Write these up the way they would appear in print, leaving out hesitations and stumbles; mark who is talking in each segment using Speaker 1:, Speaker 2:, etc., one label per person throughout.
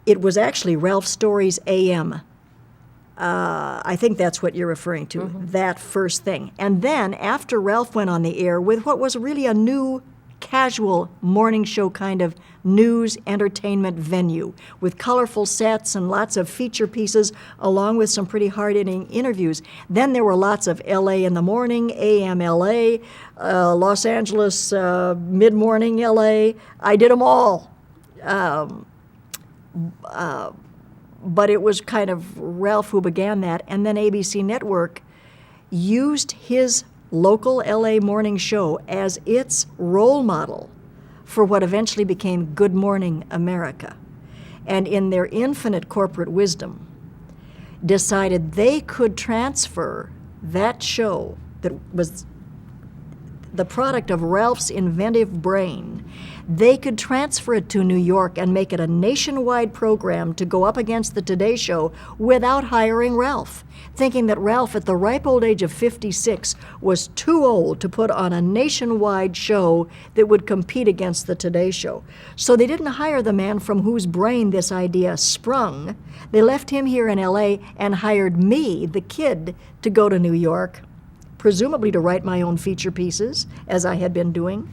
Speaker 1: It was actually Ralph Story's AM. I think that's what you're referring to, that first thing. And then after Ralph went on the air with what was really a new, casual morning show kind of news entertainment venue with colorful sets and lots of feature pieces along with some pretty hard-hitting interviews. Then there were lots of LA in the morning, AM LA, Los Angeles mid-morning LA. I did them all. But it was kind of Ralph who began that, and then ABC Network used his local LA morning show as its role model for what eventually became Good Morning America. And in their infinite corporate wisdom, decided they could transfer that show that was the product of Ralph's inventive brain. They could transfer it to New York and make it a nationwide program to go up against the Today Show without hiring Ralph, thinking that Ralph, at the ripe old age of 56, was too old to put on a nationwide show that would compete against the Today Show. So they didn't hire the man from whose brain this idea sprung. They left him here in LA and hired me, the kid, to go to New York, presumably to write my own feature pieces, as I had been doing,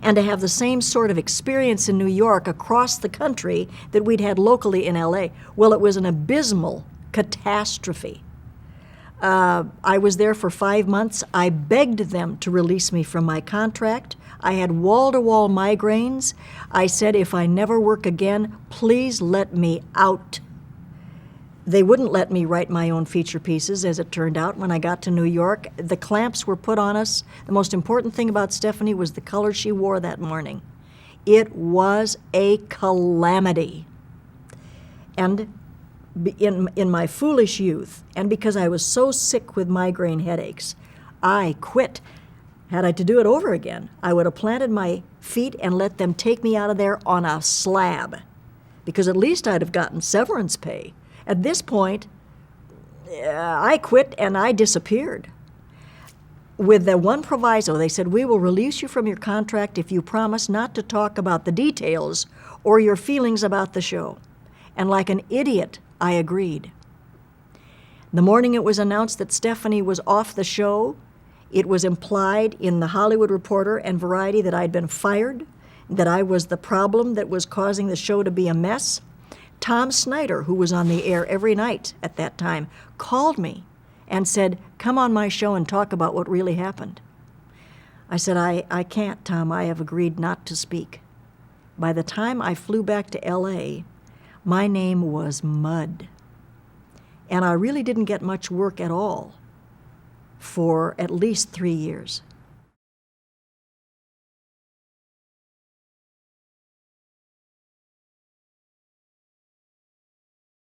Speaker 1: and to have the same sort of experience in New York across the country that we'd had locally in LA. Well, it was an abysmal catastrophe. I was there for 5 months. I begged them to release me from my contract. I had wall-to-wall migraines. I said, if I never work again, please let me out. They wouldn't let me write my own feature pieces, as it turned out, when I got to New York. The clamps were put on us. The most important thing about Stephanie was the color she wore that morning. It was a calamity. And in my foolish youth, and because I was so sick with migraine headaches, I quit. Had I to do it over again, I would have planted my feet and let them take me out of there on a slab, because at least I'd have gotten severance pay. At this point, I quit and I disappeared. With the one proviso, they said, we will release you from your contract if you promise not to talk about the details or your feelings about the show. And like an idiot, I agreed. The morning it was announced that Stephanie was off the show, it was implied in the Hollywood Reporter and Variety that I'd been fired, that I was the problem that was causing the show to be a mess. Tom Snyder, who was on the air every night at that time, called me and said, come on my show and talk about what really happened. I said, I can't, Tom. I have agreed not to speak. By the time I flew back to LA, my name was mud. And I really didn't get much work at all for at least 3 years.